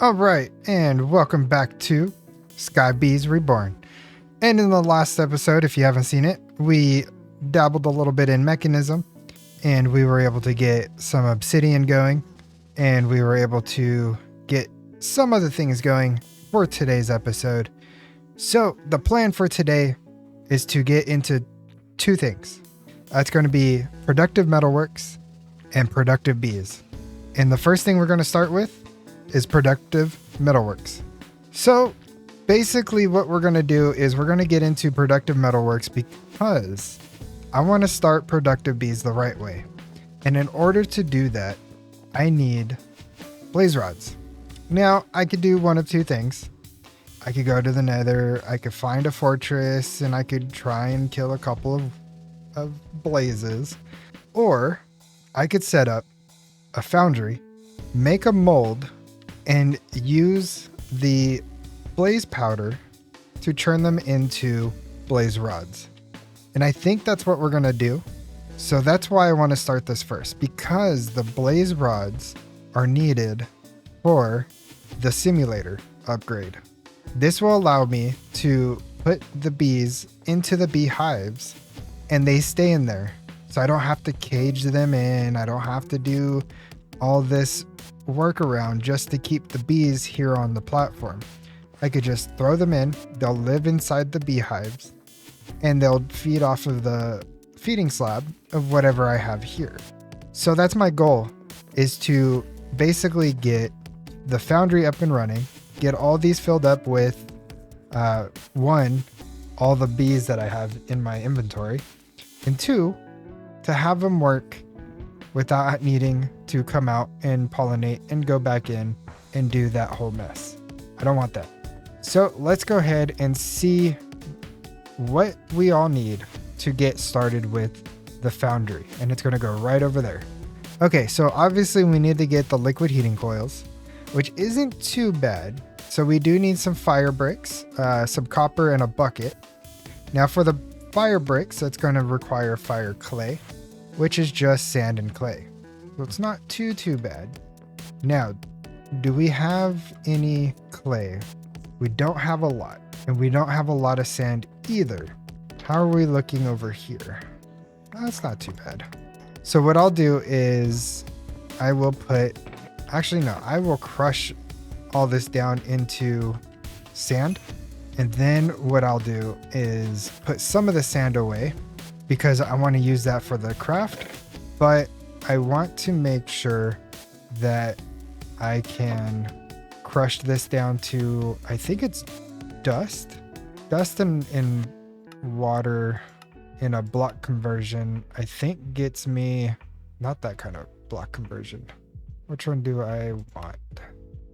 All right, and welcome back to Bees Reborn. And in the last episode, if you haven't seen it, we dabbled a little bit in mechanism, and we were able to get some obsidian going, and we were able to get some other things going for today's episode. So the plan for today is to get into two things. It's going to be Productive Metalworks and Productive Bees. And the first thing we're going to start with is Productive Metalworks. So basically what we're going to do is we're going to get into Productive Metalworks because I want to start Productive Bees the right way. And in order to do that, I need blaze rods. Now, I could do one of two things. I could go to the nether, I could find a fortress, and I could try and kill a couple of blazes. Or I could set up a foundry, make a mold, and use the blaze powder to turn them into blaze rods. And I think that's what we're going to do. So that's why I want to start this first, because the blaze rods are needed for the simulator upgrade. This will allow me to put the bees into the bee hives and they stay in there. So I don't have to cage them in. I don't have to do all this workaround just to keep the bees here on the platform. I could just throw them in. They'll live inside the beehives and they'll feed off of the feeding slab of whatever I have here. So that's my goal, is to basically get the foundry up and running, get all these filled up with one, all the bees that I have in my inventory, and two, to have them work without needing to come out and pollinate and go back in and do that whole mess. I don't want that. So let's go ahead and see what we all need to get started with the foundry. And it's going to go right over there. Okay, so obviously we need to get the liquid heating coils, which isn't too bad. So we do need some fire bricks, some copper, and a bucket. Now for the fire bricks, that's going to require fire clay, which is just sand and clay. So it's not too bad. Now, do we have any clay? We don't have a lot, and we don't have a lot of sand either. How are we looking over here? That's not too bad. So what I'll do is I will I will crush all this down into sand. And then what I'll do is put some of the sand away because I want to use that for the craft, but I want to make sure that I can crush this down to, I think it's dust and water in a block conversion. I think gets me, not that kind of block conversion. Which one do I want?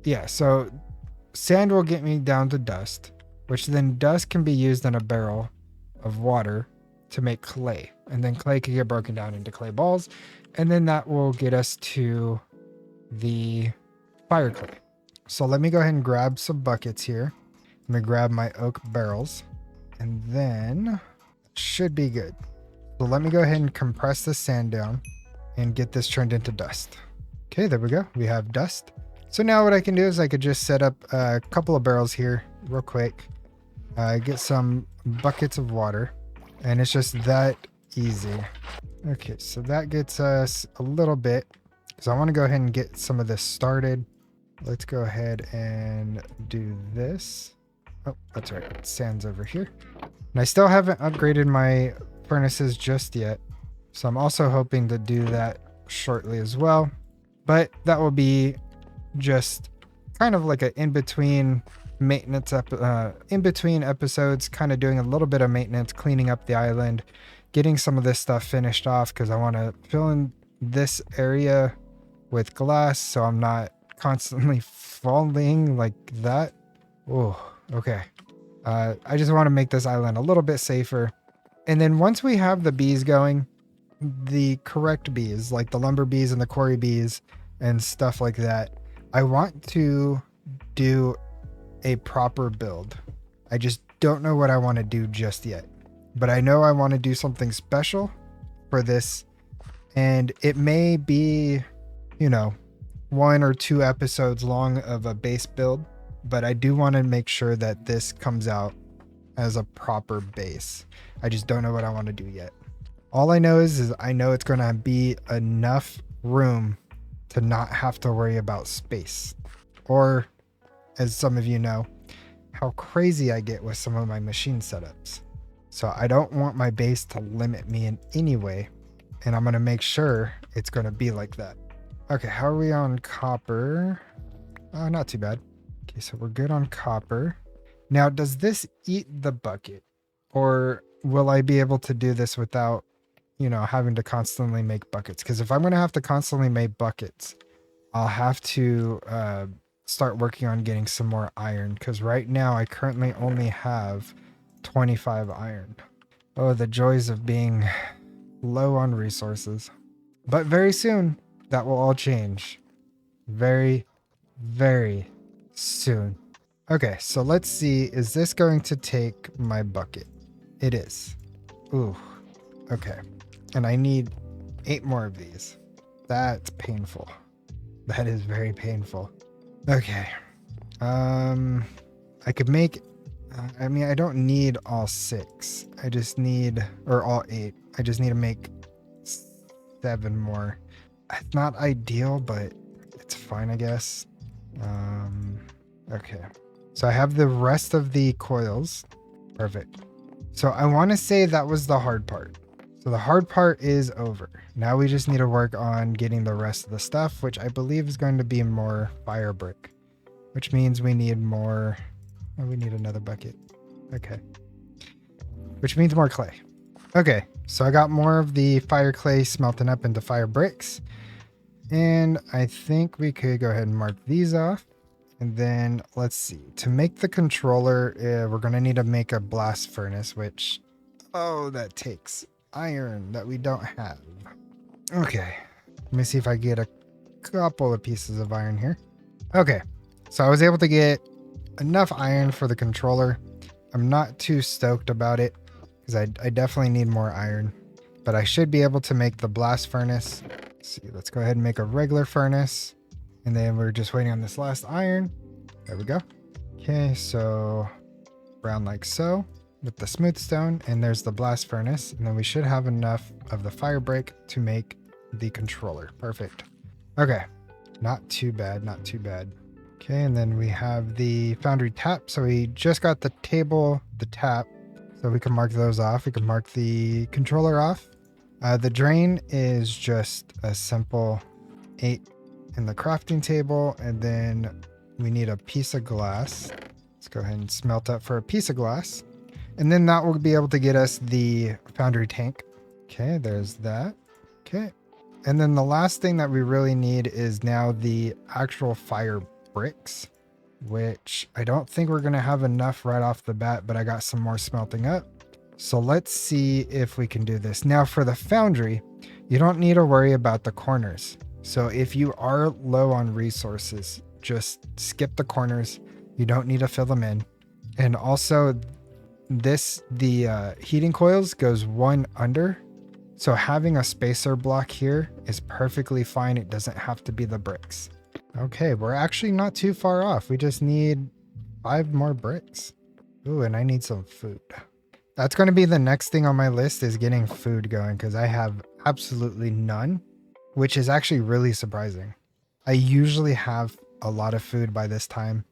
Yeah, so sand will get me down to dust, which then dust can be used in a barrel of water to make clay. And then clay can get broken down into clay balls. And then that will get us to the fire clay. So let me go ahead and grab some buckets here. Let me grab my oak barrels. And then it should be good. So let me go ahead and compress the sand down and get this turned into dust. Okay, there we go. We have dust. So now what I can do is I could just set up a couple of barrels here real quick. Get some buckets of water. And it's just that easy. Okay, so that gets us a little bit. So I want to go ahead and get some of this started. Let's go ahead and do this. Oh, that's right. Sand's over here. And I still haven't upgraded my furnaces just yet. So I'm also hoping to do that shortly as well. But that will be just kind of like an in-between maintenance in between episodes, kind of doing a little bit of maintenance, cleaning up the island, getting some of this stuff finished off because I want to fill in this area with glass so I'm not constantly falling like that. Oh, okay. I just want to make this island a little bit safer. And then once we have the bees going, the correct bees, like the lumber bees and the quarry bees and stuff like that, I want to do a proper build. I just don't know what I want to do just yet, but I know I want to do something special for this, and it may be, 1 or 2 episodes long of a base build, but I do want to make sure that this comes out as a proper base. I just don't know what I want to do yet. All I know is I know it's going to be enough room to not have to worry about space. Or, as some of you know, how crazy I get with some of my machine setups. So I don't want my base to limit me in any way, and I'm going to make sure it's going to be like that. Okay, how are we on copper? Oh, not too bad. Okay, so we're good on copper. Now, does this eat the bucket? Or will I be able to do this without, having to constantly make buckets? Because if I'm going to have to constantly make buckets, I'll have to start working on getting some more iron. Because right now, I currently only have 25 iron. Oh, the joys of being low on resources. But very soon, that will all change. Very, very soon. Okay, so let's see. Is this going to take my bucket? It is. Ooh, okay. And I need 8 more of these. That's painful. That is very painful. Okay. I could make... I don't need all 6. I just need... Or all 8. I just need to make 7 more. It's not ideal, but it's fine, I guess. Okay. So I have the rest of the coils. Perfect. So I want to say that was the hard part. So the hard part is over. Now we just need to work on getting the rest of the stuff, which I believe is going to be more fire brick, which means we need more. Oh, we need another bucket. Okay. Which means more clay. Okay. So I got more of the fire clay smelting up into fire bricks. And I think we could go ahead and mark these off. And then let's see, to make the controller, we're going to need to make a blast furnace, which, that takes iron that we don't have. Okay, let me see if I get a couple of pieces of iron here. Okay, so I was able to get enough iron for the controller. I'm not too stoked about it because I definitely need more iron, but I should be able to make the blast furnace. Let's see, let's go ahead and make a regular furnace. And then we're just waiting on this last iron. There we go. Okay, so brown like so with the smooth stone. And there's the blast furnace. And then we should have enough of the fire brick to make the controller. Perfect. Okay, not too bad, not too bad. Okay, and then we have the Foundry tap. So we just got the table, the tap. So we can mark those off. We can mark the controller off. The drain is just a simple 8 in the crafting table, and then we need a piece of glass. Let's go ahead and smelt up for a piece of glass, and then that will be able to get us the Foundry tank. Okay, there's that. Okay, and then the last thing that we really need is now the actual fire bricks, which I don't think we're gonna have enough right off the bat, but I got some more smelting up. So let's see if we can do this. Now for the Foundry, you don't need to worry about the corners. So if you are low on resources, just skip the corners. You don't need to fill them in. And also the heating coils goes 1 under. So having a spacer block here is perfectly fine. It doesn't have to be the bricks. Okay, we're actually not too far off. We just need 5 more bricks. Ooh, and I need some food. That's going to be the next thing on my list, is getting food going, because I have absolutely none. Which is actually really surprising. I usually have a lot of food by this time,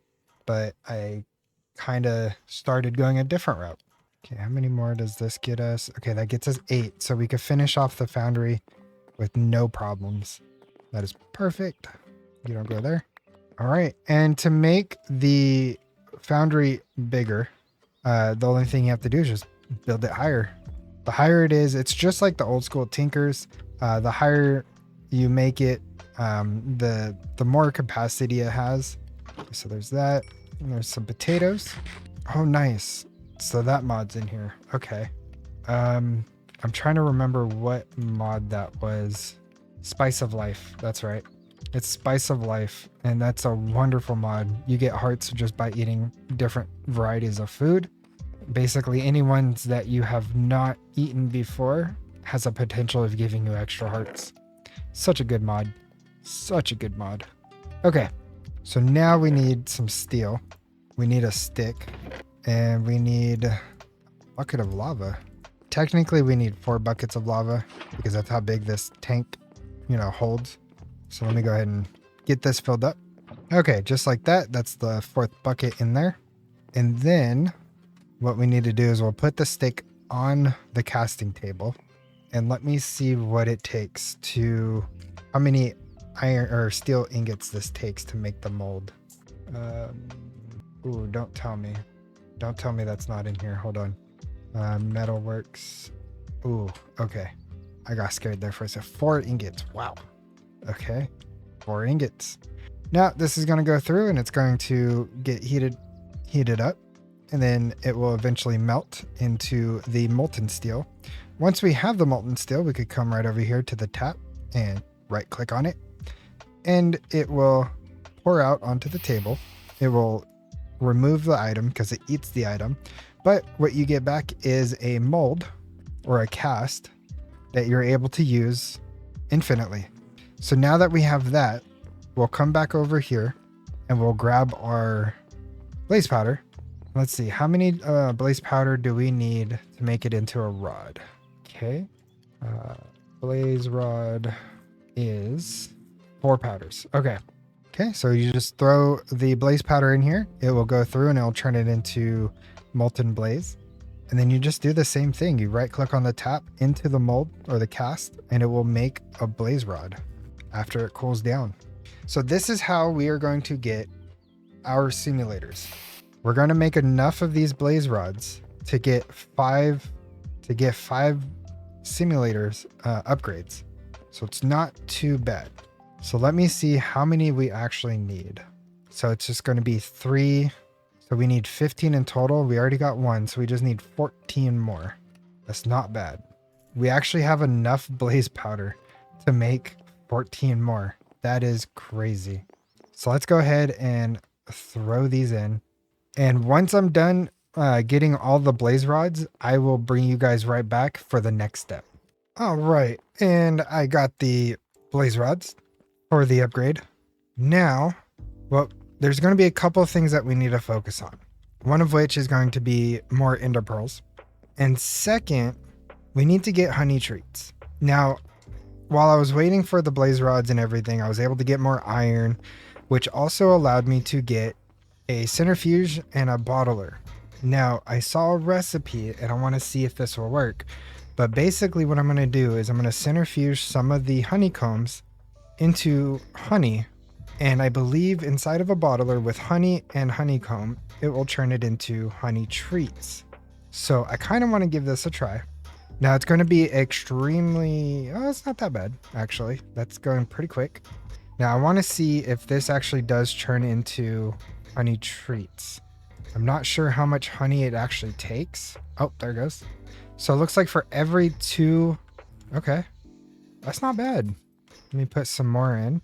but I kind of started going a different route. Okay, how many more does this get us? Okay, that gets us 8, so we could finish off the Foundry with no problems. That is perfect. You don't go there. All right, and to make the Foundry bigger, the only thing you have to do is just build it higher. The higher it is, it's just like the old school Tinkers. The higher you make it, the more capacity it has. So there's that, and there's some potatoes. Oh, nice. So that mod's in here. Okay. I'm trying to remember what mod that was. Spice of Life. That's right. It's Spice of Life, and that's a wonderful mod. You get hearts just by eating different varieties of food. Basically, any ones that you have not eaten before has a potential of giving you extra hearts. Such a good mod. Such a good mod. Okay, so now we need some steel. We need a stick, and we need a bucket of lava. Technically, we need 4 buckets of lava because that's how big this tank, holds. So let me go ahead and get this filled up. Okay, just like that. That's the 4th bucket in there. And then what we need to do is we'll put the stick on the casting table. And let me see what it takes how many iron or steel ingots this takes to make the mold. Ooh, don't tell me. Don't tell me that's not in here. Hold on. Metalworks. Ooh, okay. I got scared there for a second. 4 ingots. Wow. Okay. 4 ingots. Now this is going to go through and it's going to get heated up, and then it will eventually melt into the molten steel. Once we have the molten steel, we could come right over here to the tap and right click on it, and it will pour out onto the table. It will remove the item because it eats the item, but what you get back is a mold or a cast that you're able to use infinitely. So now that we have that, we'll come back over here and we'll grab our blaze powder. Let's see, how many blaze powder do we need to make it into a rod? Okay, blaze rod is 4 powders. Okay, so you just throw the blaze powder in here. It will go through and it'll turn it into molten blaze. And then you just do the same thing. You right click on the tap into the mold or the cast, and it will make a blaze rod after it cools down. So this is how we are going to get our simulators. We're going to make enough of these blaze rods to get 5 simulators upgrades. So it's not too bad. So let me see how many we actually need. So it's just going to be 3. So we need 15 in total. We already got 1, so we just need 14 more. That's not bad. We actually have enough blaze powder to make 14 more. That is crazy. So let's go ahead and throw these in. And once I'm done getting all the blaze rods, I will bring you guys right back for the next step. All right, and I got the blaze rods for the upgrade. Now, well, there's going to be a couple of things that we need to focus on. One of which is going to be more ender pearls. And second, we need to get honey treats. Now, while I was waiting for the blaze rods and everything, I was able to get more iron, which also allowed me to get a centrifuge and a bottler. Now, I saw a recipe and I want to see if this will work. But basically what I'm going to do is I'm going to centrifuge some of the honeycombs into honey. And I believe inside of a bottler with honey and honeycomb, it will turn it into honey treats. So I kind of want to give this a try. Now it's going to be extremely, it's not that bad, actually. That's going pretty quick. Now I want to see if this actually does turn into honey treats. I'm not sure how much honey it actually takes. Oh, there it goes. So it looks like for every 2, okay, that's not bad. Let me put some more in.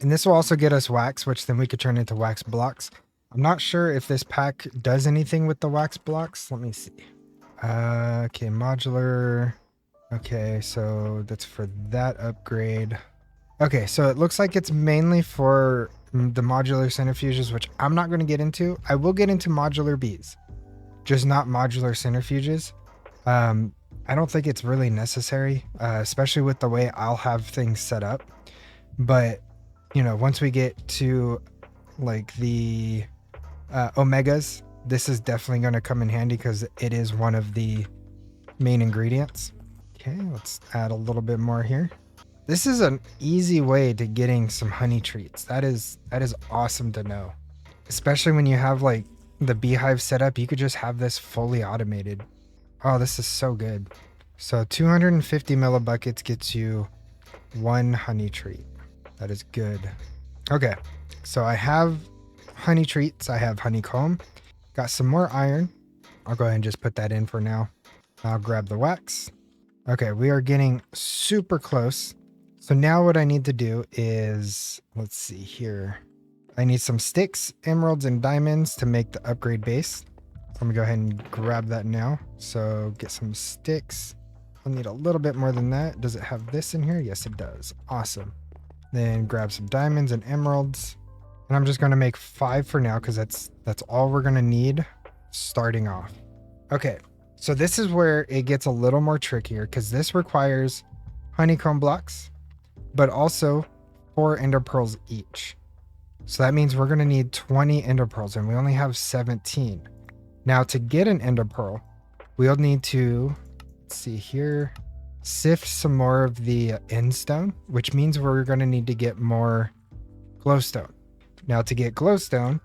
And this will also get us wax, which then we could turn into wax blocks. I'm not sure if this pack does anything with the wax blocks. Let me see. Okay, modular. Okay, so that's for that upgrade. Okay, so it looks like it's mainly for the modular centrifuges, which I'm not going to get into. I will get into modular bees, just not modular centrifuges. I don't think it's really necessary, especially with the way I'll have things set up. But, you know, once we get to like the omegas, this is definitely going to come in handy because it is one of the main ingredients. Okay, let's add a little bit more here. This is an easy way to getting some honey treats. That is awesome to know. Especially when you have like the beehive set up, you could just have this fully automated. Oh, this is so good. So 250 millibuckets gets you 1 honey treat. That is good. Okay, so I have honey treats. I have honeycomb. Got some more iron. I'll go ahead and just put that in for now. I'll grab the wax. Okay, we are getting super close. So now what I need to do is, let's see here. I need some sticks, emeralds, and diamonds to make the upgrade base. So I'm gonna go ahead and grab that now. So get some sticks. I'll need a little bit more than that. Does it have this in here? Yes, it does. Awesome. Then grab some diamonds and emeralds. And I'm just going to make 5 for now because that's all we're going to need starting off. Okay, so this is where it gets a little more trickier because this requires honeycomb blocks, but also 4 ender pearls each. So that means we're going to need 20 ender pearls and we only have 17. Now to get an ender pearl, we'll need to, let's see here, sift some more of the end stone, which means we're going to need to get more glowstone. Now to get glowstone,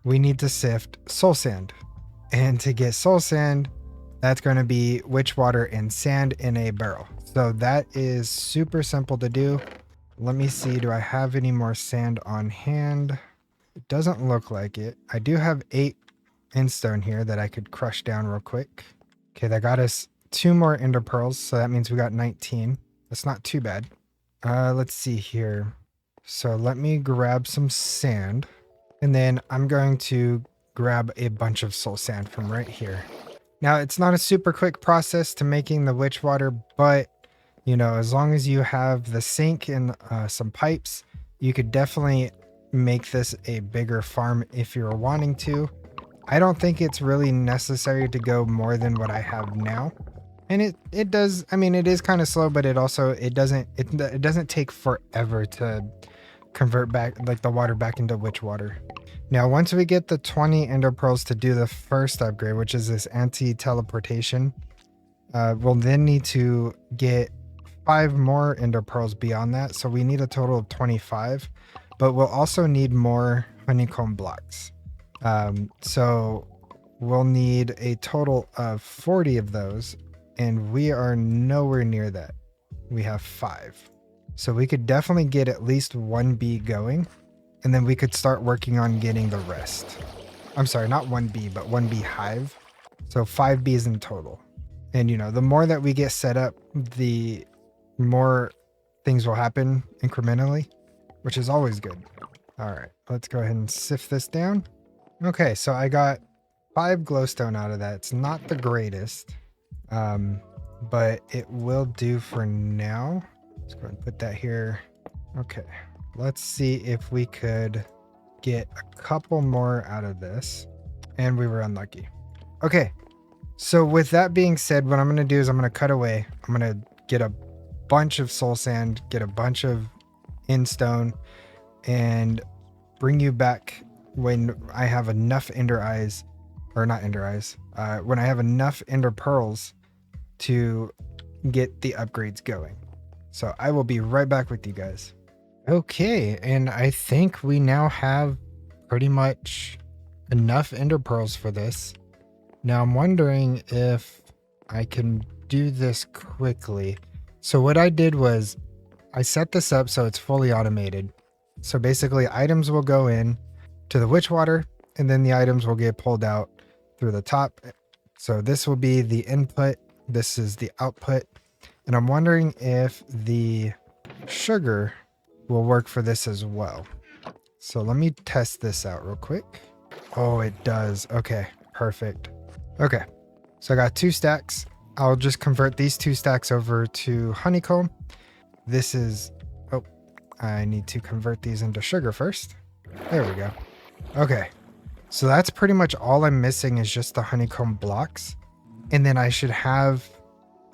we need to sift soul sand. And to get soul sand, that's going to be witch water and sand in a barrel. So that is super simple to do. Let me see, do I have any more sand on hand? It doesn't look like it. I do have 8 end stone here that I could crush down real quick. Okay, that got us 2 more ender pearls, so that means we got 19. That's not too bad. Let's see here. So let me grab some sand, and then I'm going to grab a bunch of soul sand from right here. Now, it's not a super quick process to making the witch water, but you know, as long as you have the sink and some pipes, you could definitely make this a bigger farm if you're wanting to. I don't think it's really necessary to go more than what I have now. And it does, I mean, it is kind of slow, but it doesn't take forever to convert back like the water back into witch water. Now, once we get the 20 ender pearls to do the first upgrade, which is this anti-teleportation, we'll then need to get 5 more ender pearls beyond that. So we need a total of 25, but we'll also need more honeycomb blocks. So we'll need a total of 40 of those, and we are nowhere near that. We have 5. So we could definitely get at least 1 bee going, and then we could start working on getting the rest. I'm sorry, not 1 bee, but 1 bee hive. So 5 bees in total. And you know, the more that we get set up, the more things will happen incrementally, which is always good. All right, let's go ahead and sift this down. Okay, so I got 5 glowstone out of that. It's not the greatest, but it will do for now. Let's go ahead and put that here. Okay, let's see if we could get a couple more out of this. And we were unlucky. Okay, so with that being said, what I'm going to do is I'm going to cut away. I'm going to get a bunch of soul sand, get a bunch of end stone, and bring you back when I have enough ender eyes, or not ender eyes, when I have enough ender pearls to get the upgrades going. So I will be right back with you guys. Okay, and I think we now have pretty much enough ender pearls for this. Now I'm wondering if I can do this quickly. So what I did was I set this up so it's fully automated. So basically items will go in to the witch water, and then the items will get pulled out through the top. So this will be the input. This is the output. And I'm wondering if the sugar will work for this as well. So let me test this out real quick. Oh, it does. Okay, perfect. Okay, so I got 2 stacks. I'll just convert these 2 stacks over to honeycomb. This is, oh, I need to convert these into sugar first. There we go. Okay, so that's pretty much all I'm missing is just the honeycomb blocks. And then I should have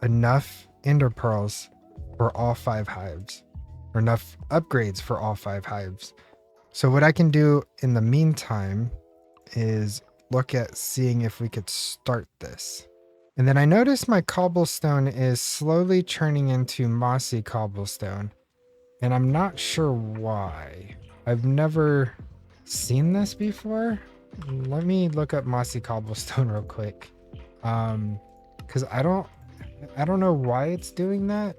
enough ender pearls for all 5 hives, or enough upgrades for all 5 hives. So what I can do in the meantime is look at seeing if we could start this. And then I noticed my cobblestone is slowly turning into mossy cobblestone, and I'm not sure why. I've never seen this before. Let me look up mossy cobblestone real quick. Because I don't know why it's doing that.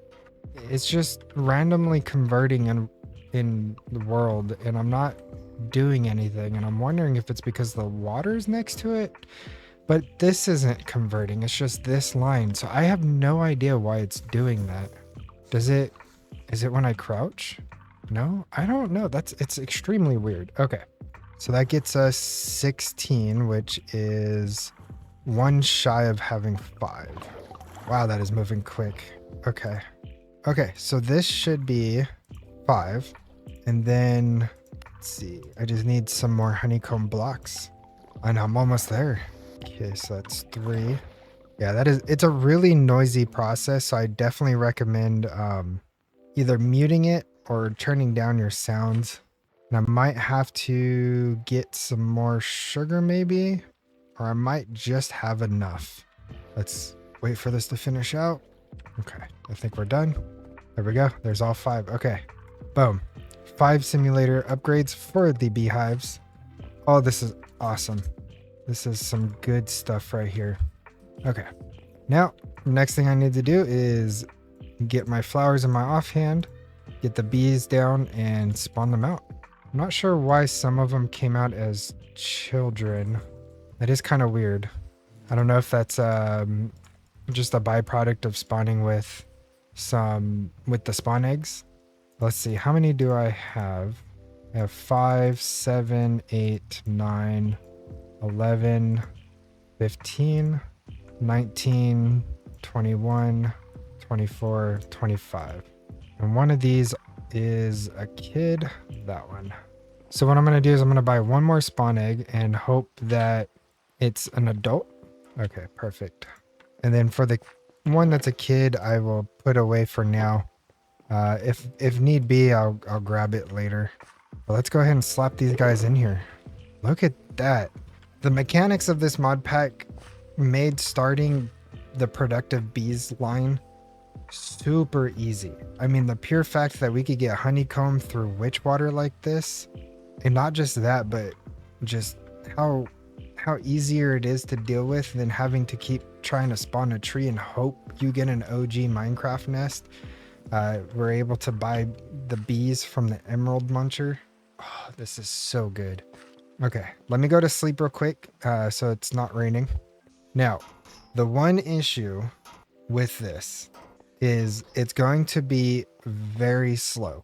It's just randomly converting in the world, and I'm not doing anything, and I'm wondering if it's because the water's next to it. But this isn't converting, it's just this line. So I have no idea why it's doing that. Is it when I crouch? No, I don't know. It's extremely weird. Okay, so that gets us 16, which is 1 shy of having 5. Wow, that is moving quick. Okay, so this should be 5, and then Let's see. I just need some more honeycomb blocks. And I'm almost there. Okay, so that's 3. Yeah, it's a really noisy process, so I definitely recommend either muting it or turning down your sounds. And I might have to get some more sugar maybe, or I might just have enough. Let's wait for this to finish out. Okay, I think we're done. There we go. There's all 5. Okay, boom. 5 simulator upgrades for the beehives. Oh, this is awesome. This is some good stuff right here. Okay, now next thing I need to do is get my flowers in my offhand, get the bees down and spawn them out. I'm not sure why some of them came out as children. That is kind of weird. I don't know if that's just a byproduct of spawning with the spawn eggs. Let's see, how many do I have? I have 5, 7, 8, 9, 11, 15, 19, 21, 24, 25. And one of these is a kid, that one. So what I'm going to do is I'm going to buy one more spawn egg and hope that it's an adult. Okay, perfect. And then for the one that's a kid, I will put away for now. If need be, I'll grab it later. But let's go ahead and slap these guys in here. Look at that. The mechanics of this mod pack made starting the Productive Bees line super easy. I mean, the pure fact that we could get honeycomb through witch water like this, and not just that, but just how easier it is to deal with than having to keep trying to spawn a tree and hope you get an OG Minecraft nest. We're able to buy the bees from the emerald muncher. Oh, this is so good. Okay, let me go to sleep real quick so it's not raining. Now, the one issue with this is it's going to be very slow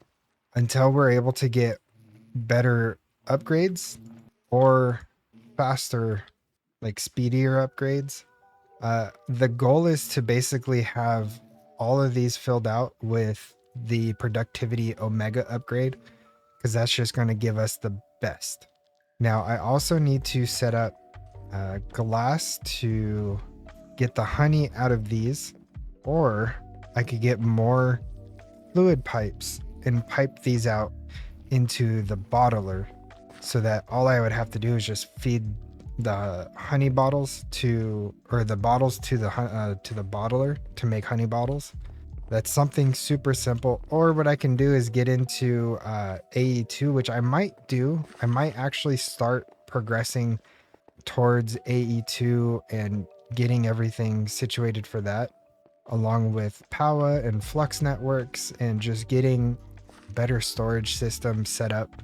until we're able to get better upgrades or faster, like speedier upgrades. The goal is to basically have all of these filled out with the productivity omega upgrade, because that's just going to give us the best. Now, I also need to set up glass to get the honey out of these, or I could get more fluid pipes and pipe these out into the bottler, so that all I would have to do is just feed the honey bottles to, or the bottles to the bottler to make honey bottles. That's something super simple. Or what I can do is get into AE2, which I might do. I might actually start progressing towards AE2 and getting everything situated for that, along with Power and Flux networks, and just getting better storage systems set up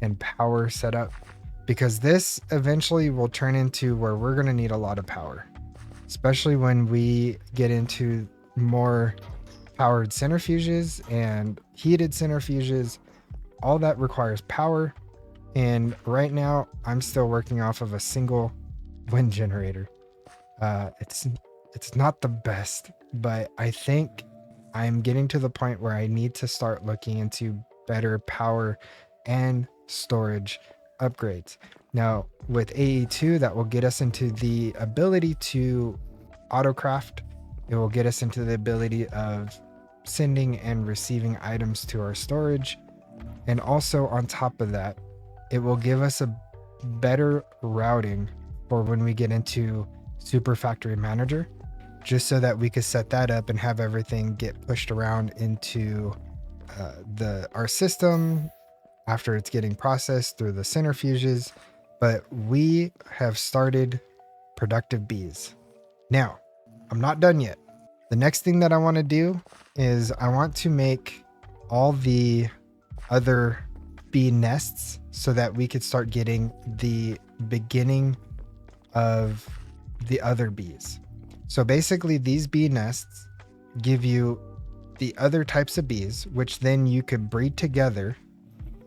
and power set up, because this eventually will turn into where we're going to need a lot of power, especially when we get into more powered centrifuges and heated centrifuges. All that requires power, and right now I'm still working off of a single wind generator. It's not the best, but I think I'm getting to the point where I need to start looking into better power and storage upgrades. Now with AE2, that will get us into the ability to autocraft. It will get us into the ability of sending and receiving items to our storage. And also on top of that, it will give us a better routing for when we get into Super Factory Manager, just so that we could set that up and have everything get pushed around into our system after it's getting processed through the centrifuges. But we have started Productive Bees. Now, I'm not done yet. The next thing that I want to do is I want to make all the other bee nests so that we could start getting the beginning of the other bees. So basically these bee nests give you the other types of bees, which then you could breed together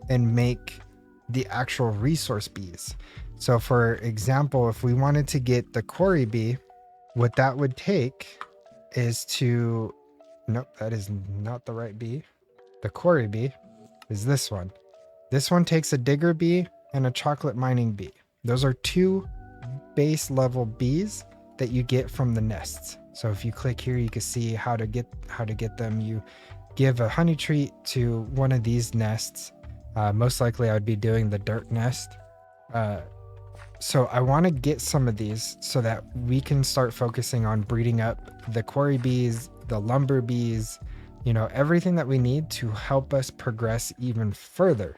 and make the actual resource bees. So for example, if we wanted to get the quarry bee, what that would take is to, nope, that is not the right bee. The quarry bee is this one. This one takes a digger bee and a chocolate mining bee. Those are 2 base level bees that you get from the nests. So if you click here, you can see how to get them. You give a honey treat to one of these nests. Most likely I would be doing the dirt nest. So I want to get some of these so that we can start focusing on breeding up the quarry bees, the lumber bees, everything that we need to help us progress even further.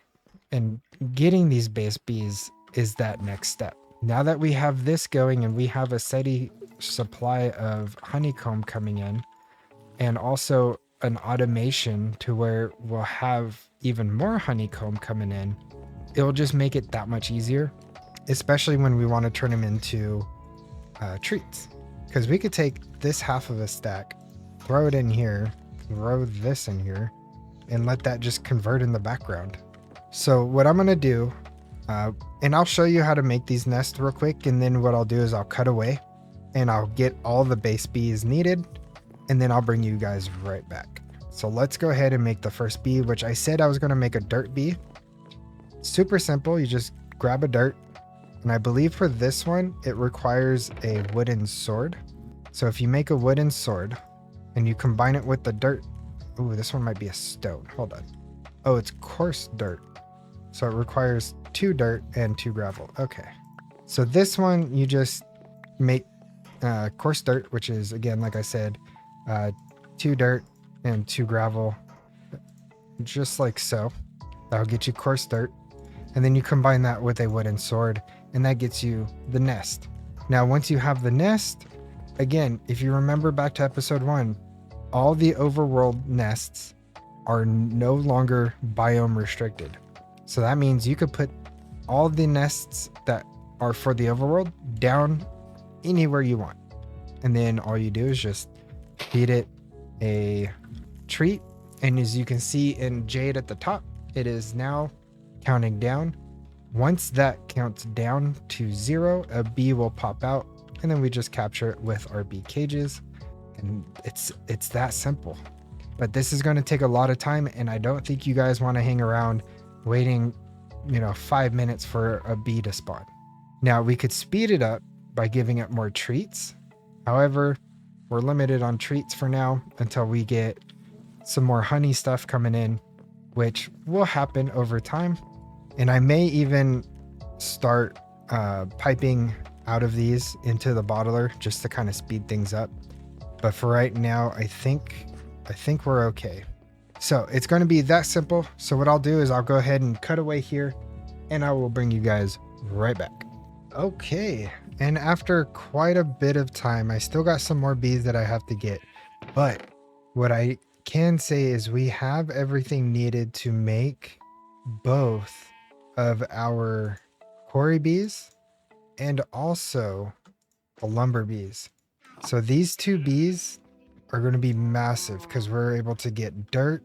And getting these base bees is that next step. Now that we have this going and we have a steady supply of honeycomb coming in, and also an automation to where we'll have even more honeycomb coming in, it will just make it that much easier, especially when we want to turn them into treats. Because we could take this half of a stack, throw it in here, throw this in here, and let that just convert in the background. So what I'm going to do, and I'll show you how to make these nests real quick, and then what I'll do is I'll cut away and I'll get all the base bees needed, and then I'll bring you guys right back. So let's go ahead and make the first bee, which I said I was going to make a dirt bee. Super simple. You just grab a dirt, and I believe for this one it requires a wooden sword. So if you make a wooden sword and you combine it with the dirt, ooh, this one might be a stone. Hold on. Oh, it's coarse dirt. So it requires 2 dirt and 2 gravel. Okay. So this one, you just make coarse dirt, which is, again, like I said, 2 dirt and 2 gravel, just like so. That'll get you coarse dirt. And then you combine that with a wooden sword, and that gets you the nest. Now, once you have the nest, again, if you remember back to episode 1, all the overworld nests are no longer biome restricted. So that means you could put all the nests that are for the overworld down anywhere you want. And then all you do is just feed it a treat. And as you can see in Jade at the top, it is now counting down. Once that counts down to 0, a bee will pop out, and then we just capture it with our bee cages. And it's that simple. But this is going to take a lot of time, and I don't think you guys want to hang around waiting 5 minutes for a bee to spawn. Now we could speed it up by giving it more treats. However, we're limited on treats for now until we get some more honey stuff coming in, which will happen over time. And I may even start piping out of these into the bottler just to kind of speed things up. But for right now, I think we're okay. So it's going to be that simple. So what I'll do is I'll go ahead and cut away here, and I will bring you guys right back. Okay. And after quite a bit of time, I still got some more bees that I have to get. But what I can say is we have everything needed to make both of our quarry bees and also the lumber bees. So these 2 bees are going to be massive because we're able to get dirt.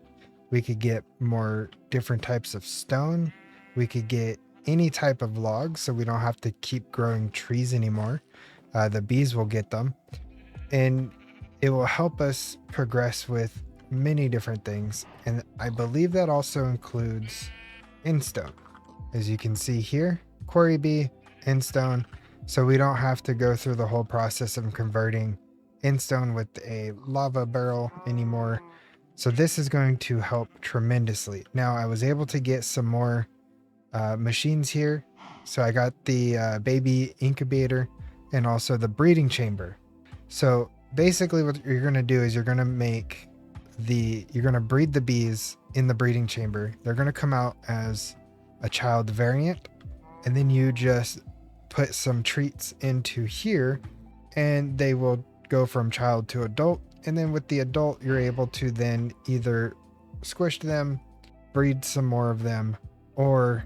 We could get more different types of stone. We could get any type of logs, so we don't have to keep growing trees anymore. The bees will get them, and it will help us progress with many different things. And I believe that also includes endstone. As you can see here, quarry bee, endstone. So we don't have to go through the whole process of converting endstone with a lava barrel anymore. So this is going to help tremendously. Now I was able to get some more machines here. So I got the baby incubator and also the breeding chamber. So basically what you're going to do is you're going to breed the bees in the breeding chamber. They're going to come out as a child variant, and then you just put some treats into here and they will go from child to adult. And then with the adult, you're able to then either squish them, breed some more of them, or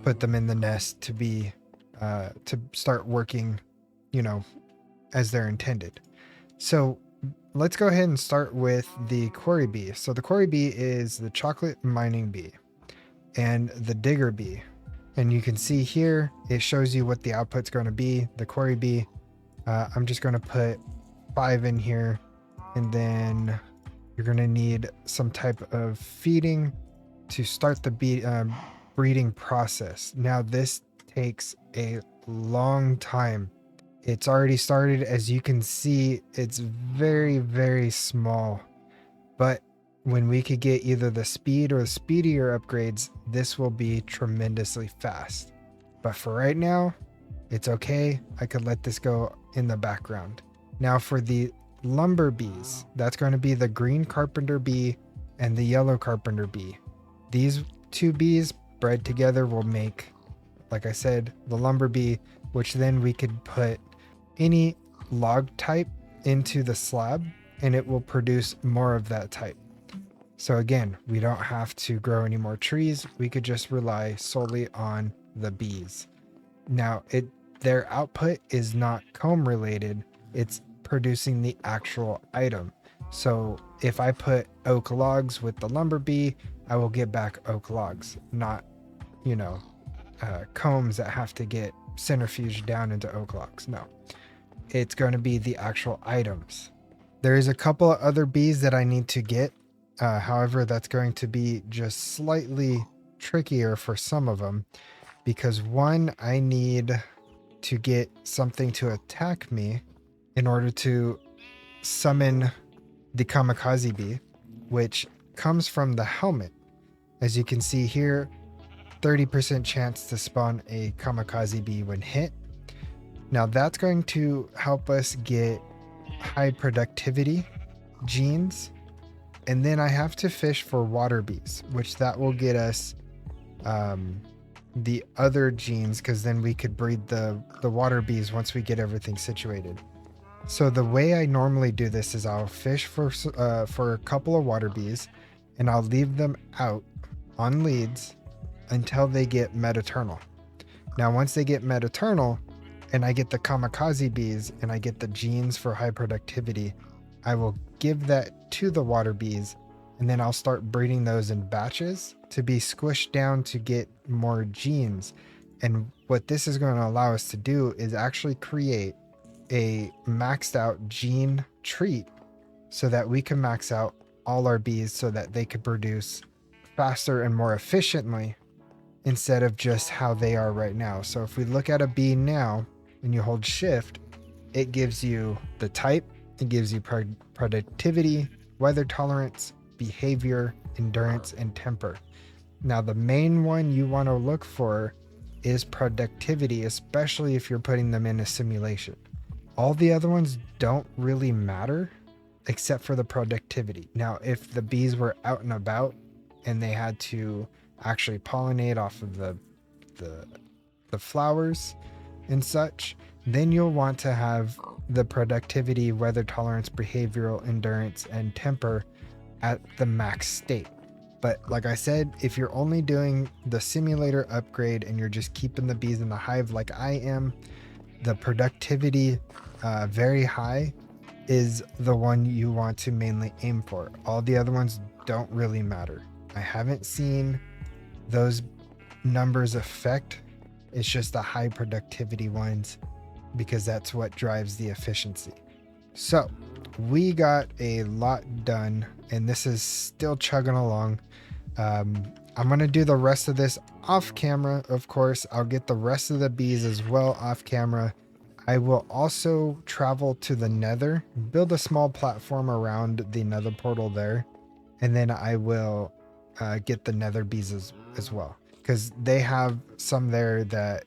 put them in the nest to be to start working, as they're intended. So let's go ahead and start with the quarry bee. So the quarry bee is the chocolate mining bee and the digger bee. And you can see here, it shows you what the output's going to be. The quarry bee, I'm just going to put 5 in here, and then you're going to need some type of feeding to start the bee, breeding process. Now this takes a long time. It's already started. As you can see, it's very, very small. But when we could get either the speed or the speedier upgrades, this will be tremendously fast. But for right now, it's okay. I could let this go in the background. Now for the lumber bees, that's going to be the green carpenter bee and the yellow carpenter bee. These two bees bred together will make, like I said, the lumber bee, which then we could put any log type into the slab and it will produce more of that type. So again, we don't have to grow any more trees. We could just rely solely on the bees. Now, their output is not comb related. It's producing the actual item. So if I put oak logs with the lumber bee, I will get back oak logs, not, combs that have to get centrifuged down into oak logs. No, it's going to be the actual items. There is a couple of other bees that I need to get. However, that's going to be just slightly trickier for some of them because one, I need to get something to attack me in order to summon the kamikaze bee, which comes from the helmet. As you can see here, 30% chance to spawn a kamikaze bee when hit. Now that's going to help us get high productivity genes. And then I have to fish for water bees, which that will get us the other genes, because then we could breed the water bees once we get everything situated. So the way I normally do this is I'll fish for a couple of water bees and I'll leave them out on leads until they get Metaternal. Now once they get Metaternal and I get the kamikaze bees and I get the genes for high productivity, I will give that to the water bees and then I'll start breeding those in batches to be squished down to get more genes. And what this is going to allow us to do is actually create a maxed out gene treat so that we can max out all our bees so that they could produce faster and more efficiently instead of just how they are right now. So if we look at a bee now and you hold shift, it gives you the type, it gives you productivity, weather tolerance, behavior, endurance, and temper. Now the main one you want to look for is productivity, especially if you're putting them in a simulation. All the other ones don't really matter except for the productivity. Now, if the bees were out and about and they had to actually pollinate off of the flowers and such, then you'll want to have the productivity, weather tolerance, behavioral, endurance, and temper at the max state. But like I said, if you're only doing the simulator upgrade and you're just keeping the bees in the hive like I am, the productivity very high is the one you want to mainly aim for. All the other ones don't really matter. I haven't seen those numbers affect. It's just the high productivity ones because that's what drives the efficiency. So we got a lot done and this is still chugging along. I'm going to do the rest of this off camera. Of course, I'll get the rest of the bees as well off camera. I will also travel to the nether, build a small platform around the nether portal there. And then I will get the nether bees as well. Because they have some there that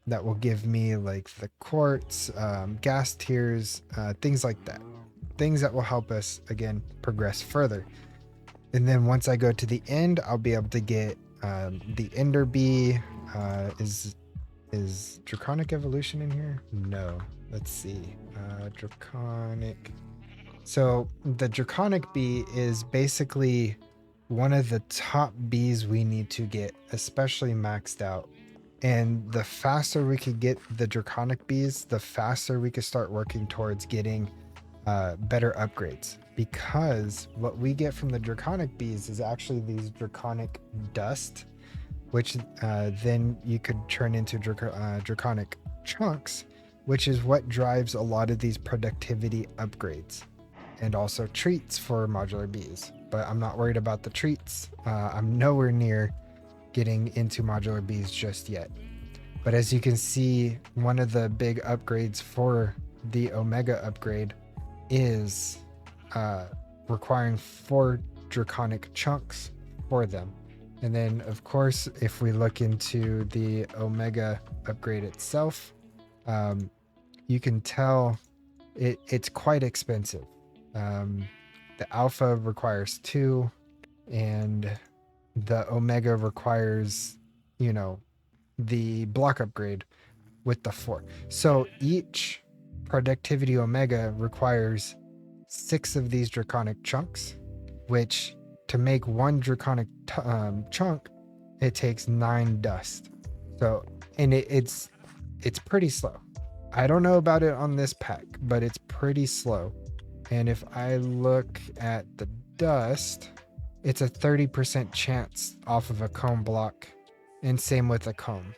will give me like the quartz, gas tiers, things like that. Things that will help us, again, progress further. And then once I go to the end, I'll be able to get the ender bee. Is draconic evolution in here? No. Let's see. Draconic. So the draconic bee is basically one of the top bees we need to get, especially maxed out. And the faster we could get the draconic bees, the faster we could start working towards getting better upgrades. Because what we get from the draconic bees is actually these draconic dust, which then you could turn into draconic chunks, which is what drives a lot of these productivity upgrades. And also treats for modular bees. But I'm not worried about the treats. I'm nowhere near getting into modular bees just yet. But as you can see, one of the big upgrades for the Omega upgrade is requiring 4 draconic chunks for them. And then, of course, if we look into the Omega upgrade itself, you can tell it's quite expensive. The Alpha requires 2, and the Omega requires, you know, the block upgrade with the 4. So each Productivity Omega requires 6 of these draconic chunks, which to make 1 draconic chunk, it takes 9 dust. So, and it's pretty slow. I don't know about it on this pack, but it's pretty slow. And if I look at the dust, it's a 30% chance off of a comb block, and same with a comb.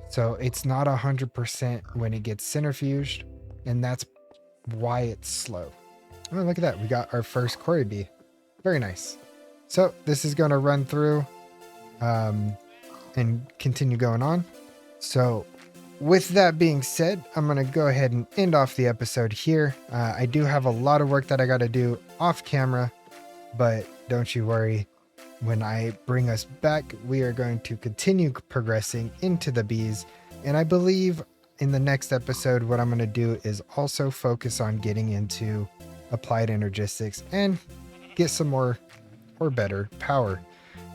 So it's not 100% when it gets centrifuged, and that's why it's slow. Oh, look at that. We got our first quarry bee. Very nice. So this is going to run through and continue going on. So with that being said, I'm going to go ahead and end off the episode here. I do have a lot of work that I got to do off camera, but don't you worry. When I bring us back, we are going to continue progressing into the bees. And I believe in the next episode, what I'm going to do is also focus on getting into applied energistics and get some more or better power.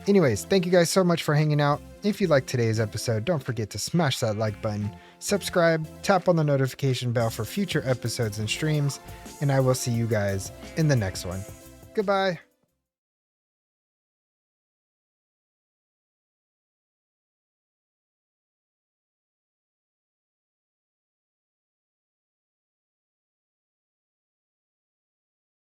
Anyways, thank you guys so much for hanging out. If you liked today's episode, don't forget to smash that like button, subscribe, tap on the notification bell for future episodes and streams, and I will see you guys in the next one. Goodbye.